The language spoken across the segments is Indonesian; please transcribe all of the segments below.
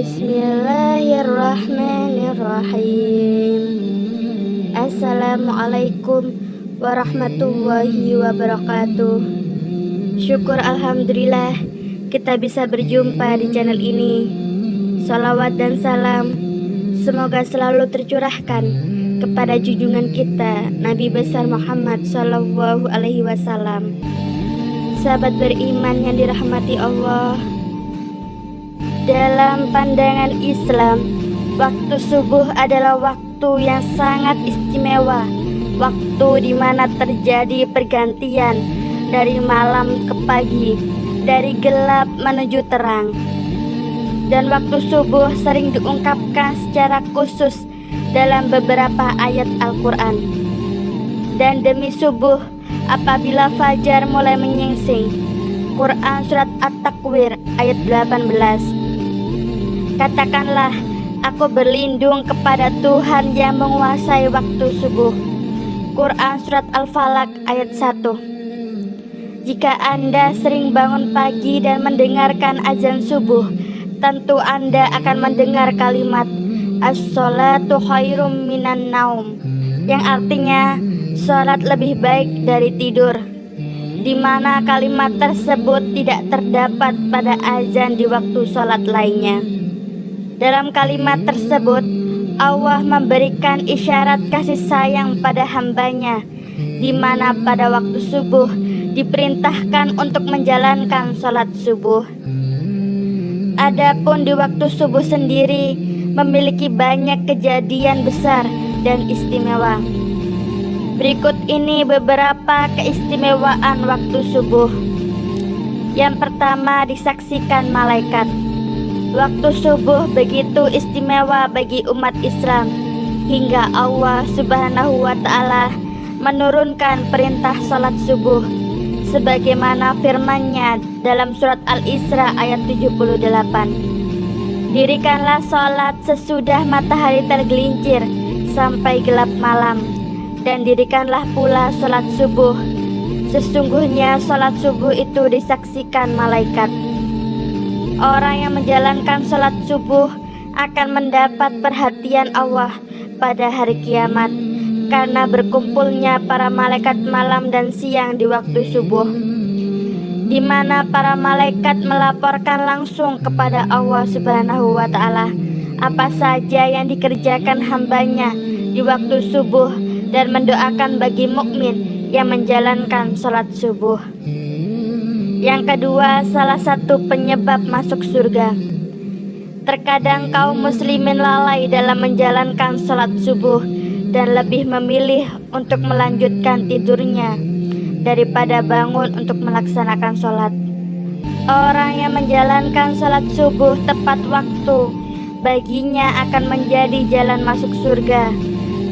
Bismillahirrahmanirrahim. Assalamualaikum warahmatullahi wabarakatuh. Syukur alhamdulillah kita bisa berjumpa di channel ini. Salawat dan salam semoga selalu tercurahkan kepada junjungan kita Nabi besar Muhammad Sallallahu Alaihi Wasallam. Sahabat beriman yang dirahmati Allah, dalam pandangan Islam, waktu subuh adalah waktu yang sangat istimewa, waktu di mana terjadi pergantian dari malam ke pagi, dari gelap menuju terang. Dan waktu subuh sering diungkapkan secara khusus dalam beberapa ayat Al-Quran. Dan demi subuh, apabila fajar mulai menyingsing, Quran surat At-Takwir ayat 18. Katakanlah, aku berlindung kepada Tuhan yang menguasai waktu subuh. Quran surat Al-Falaq ayat 1. Jika Anda sering bangun pagi dan mendengarkan azan subuh, tentu Anda akan mendengar kalimat as-sholatu khairum minan naum, yang artinya sholat lebih baik dari tidur, di mana kalimat tersebut tidak terdapat pada azan di waktu sholat lainnya. Dalam kalimat tersebut, Allah memberikan isyarat kasih sayang pada hambanya, di mana pada waktu subuh diperintahkan untuk menjalankan sholat subuh. Adapun di waktu subuh sendiri memiliki banyak kejadian besar dan istimewa. Berikut ini beberapa keistimewaan waktu subuh. Yang pertama, disaksikan malaikat. Waktu subuh begitu istimewa bagi umat Islam hingga Allah Subhanahu wa Ta'ala menurunkan perintah salat subuh sebagaimana firman-Nya dalam surat Al-Isra ayat 78. Dirikanlah salat sesudah matahari tergelincir sampai gelap malam, dan dirikanlah pula salat subuh. Sesungguhnya salat subuh itu disaksikan malaikat. Orang yang menjalankan salat subuh akan mendapat perhatian Allah pada hari kiamat karena berkumpulnya para malaikat malam dan siang di waktu subuh, di mana para malaikat melaporkan langsung kepada Allah Subhanahu wa Ta'ala apa saja yang dikerjakan hambanya di waktu subuh dan mendoakan bagi mukmin yang menjalankan salat subuh. Yang kedua, salah satu penyebab masuk surga. Terkadang kaum muslimin lalai dalam menjalankan salat subuh dan lebih memilih untuk melanjutkan tidurnya daripada bangun untuk melaksanakan salat. Orang yang menjalankan salat subuh tepat waktu baginya akan menjadi jalan masuk surga.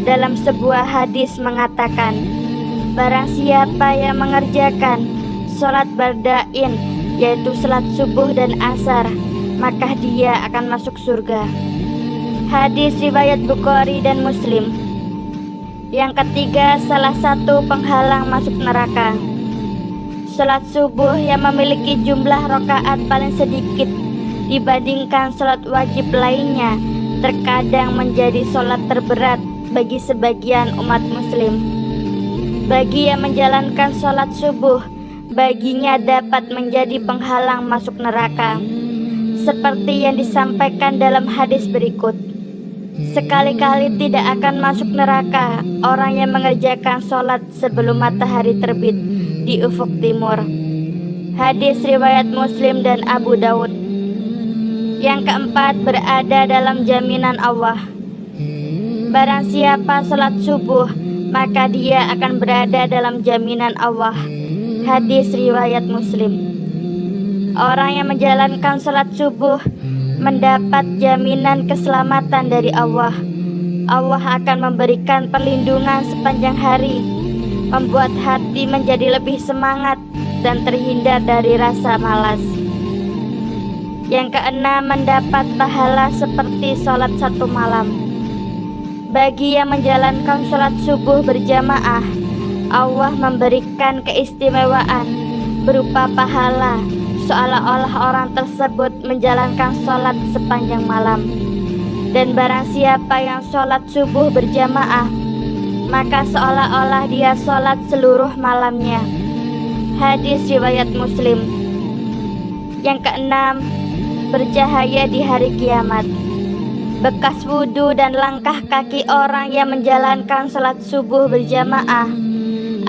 Dalam sebuah hadis mengatakan, barang siapa yang mengerjakan salat bardain, yaitu salat subuh dan asar, maka dia akan masuk surga. Hadis riwayat Bukhari dan Muslim. Yang ketiga, salah satu penghalang masuk neraka. Salat subuh yang memiliki jumlah rakaat paling sedikit dibandingkan salat wajib lainnya terkadang menjadi salat terberat bagi sebagian umat muslim. Bagi yang menjalankan salat subuh, baginya dapat menjadi penghalang masuk neraka, seperti yang disampaikan dalam hadis berikut. Sekali-kali tidak akan masuk neraka orang yang mengerjakan sholat sebelum matahari terbit di ufuk timur. Hadis riwayat Muslim dan Abu Daud. Yang keempat, berada dalam jaminan Allah. Barang siapa sholat subuh, maka dia akan berada dalam jaminan Allah. Hadis riwayat Muslim. Orang yang menjalankan salat subuh mendapat jaminan keselamatan dari Allah. Allah akan memberikan perlindungan sepanjang hari, membuat hati menjadi lebih semangat dan terhindar dari rasa malas. Yang keenam, mendapat pahala seperti salat satu malam. Bagi yang menjalankan salat subuh berjamaah, Allah memberikan keistimewaan berupa pahala seolah-olah orang tersebut menjalankan sholat sepanjang malam. Dan barang siapa yang sholat subuh berjamaah, maka seolah-olah dia sholat seluruh malamnya. Hadis riwayat Muslim. Yang keenam, bercahaya di hari kiamat. Bekas wudhu dan langkah kaki orang yang menjalankan sholat subuh berjamaah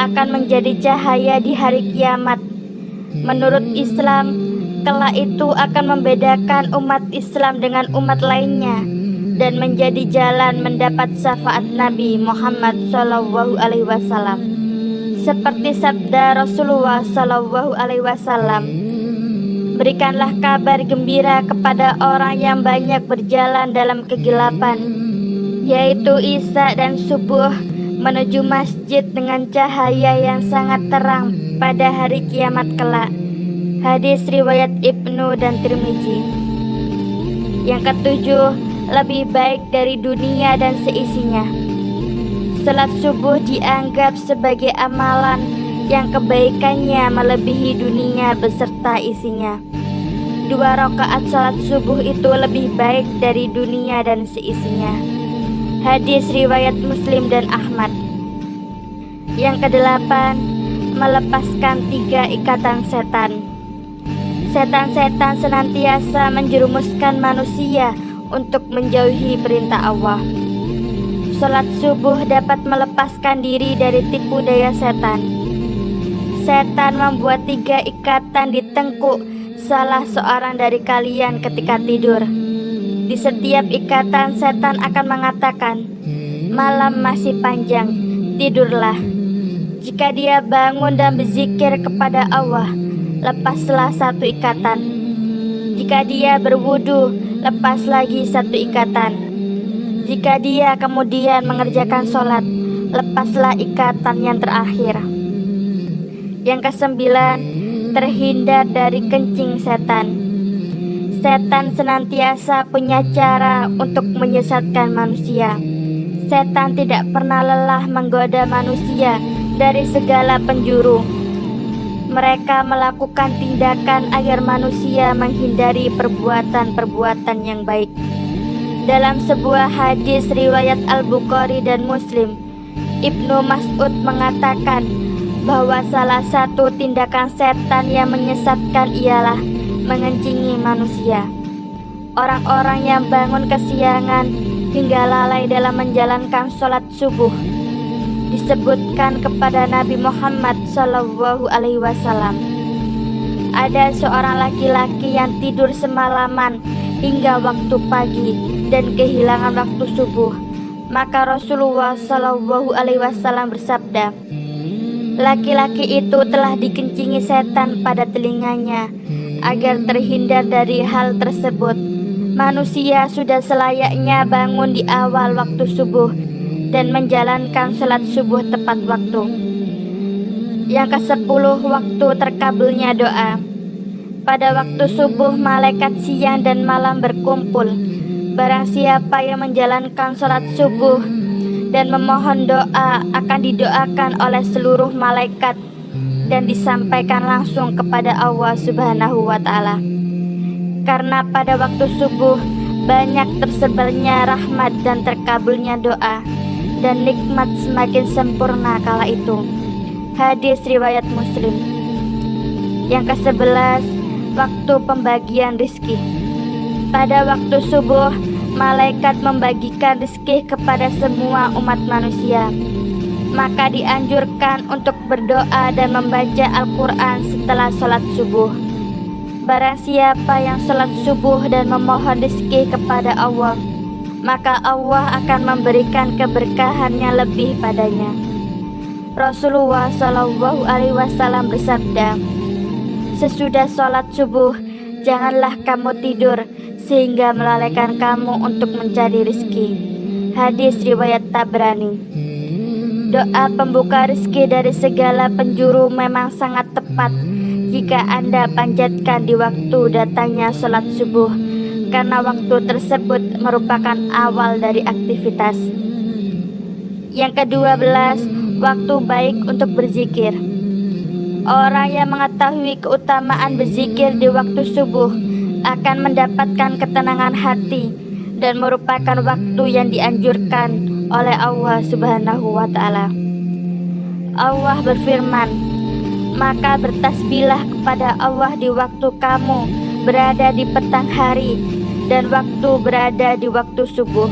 akan menjadi cahaya di hari kiamat. Menurut Islam, kelak itu akan membedakan umat Islam dengan umat lainnya dan menjadi jalan mendapat syafaat Nabi Muhammad SAW. Seperti sabda Rasulullah SAW, berikanlah kabar gembira kepada orang yang banyak berjalan dalam kegelapan, yaitu Isya dan subuh, menuju masjid dengan cahaya yang sangat terang pada hari kiamat kelak. Hadis riwayat Ibnu dan Tirmizi. Yang ketujuh, lebih baik dari dunia dan seisinya. Salat subuh dianggap sebagai amalan yang kebaikannya melebihi dunia beserta isinya. 2 rakaat salat subuh itu lebih baik dari dunia dan seisinya. Hadis riwayat Muslim dan Ahmad. Yang kedelapan, melepaskan 3 ikatan setan. Setan-setan senantiasa menjerumuskan manusia untuk menjauhi perintah Allah. Salat subuh dapat melepaskan diri dari tipu daya setan. Setan membuat 3 ikatan di tengkuk salah seorang dari kalian ketika tidur. Di setiap ikatan setan akan mengatakan, malam masih panjang, tidurlah. Jika dia bangun dan berzikir kepada Allah, lepaslah 1 ikatan. Jika dia berwudu, lepas lagi 1 ikatan. Jika dia kemudian mengerjakan sholat, lepaslah ikatan yang terakhir. Yang kesembilan, terhindar dari kencing setan. Setan senantiasa punya cara untuk menyesatkan manusia. Setan tidak pernah lelah menggoda manusia dari segala penjuru. Mereka melakukan tindakan agar manusia menghindari perbuatan-perbuatan yang baik. Dalam sebuah hadis riwayat Al-Bukhari dan Muslim, Ibnu Mas'ud mengatakan bahwa salah satu tindakan setan yang menyesatkan ialah mengencingi manusia. Orang-orang yang bangun kesiangan hingga lalai dalam menjalankan sholat subuh, disebutkan kepada Nabi Muhammad SAW, ada seorang laki-laki yang tidur semalaman hingga waktu pagi dan kehilangan waktu subuh. Maka Rasulullah SAW bersabda, laki-laki itu telah dikencingi setan pada telinganya. Agar terhindar dari hal tersebut, manusia sudah selayaknya bangun di awal waktu subuh dan menjalankan sholat subuh tepat waktu. Yang ke-10, waktu terkabulnya doa. Pada waktu subuh, malaikat siang dan malam berkumpul. Barang siapa yang menjalankan sholat subuh dan memohon doa akan didoakan oleh seluruh malaikat dan disampaikan langsung kepada Allah Subhanahu wa Ta'ala. Karena pada waktu subuh banyak tersebarnya rahmat dan terkabulnya doa, dan nikmat semakin sempurna kala itu. Hadis riwayat Muslim. Yang ke-11, waktu pembagian rizki. Pada waktu subuh, malaikat membagikan rizki kepada semua umat manusia. Maka dianjurkan untuk berdoa dan membaca Al-Quran setelah sholat subuh. Barang siapa yang sholat subuh dan memohon rizki kepada Allah, maka Allah akan memberikan keberkahannya lebih padanya. Rasulullah SAW bersabda, sesudah sholat subuh, janganlah kamu tidur sehingga melalaikan kamu untuk mencari rizki. Hadis riwayat Tabrani. Doa pembuka rezeki dari segala penjuru memang sangat tepat jika Anda panjatkan di waktu datangnya sholat subuh, karena waktu tersebut merupakan awal dari aktivitas. Yang ke-12, waktu baik untuk berzikir. Orang yang mengetahui keutamaan berzikir di waktu subuh akan mendapatkan ketenangan hati dan merupakan waktu yang dianjurkan oleh Allah Subhanahu wa Ta'ala. Allah berfirman, "Maka bertasbihlah kepada Allah di waktu kamu berada di petang hari dan waktu berada di waktu subuh."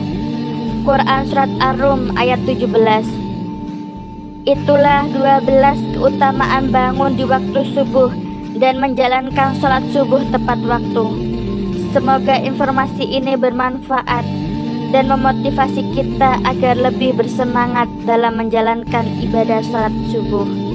Quran Surat Ar-Rum ayat 17. Itulah 12 keutamaan bangun di waktu subuh dan menjalankan sholat subuh tepat waktu. Semoga informasi ini bermanfaat dan memotivasi kita agar lebih bersemangat dalam menjalankan ibadah sholat subuh.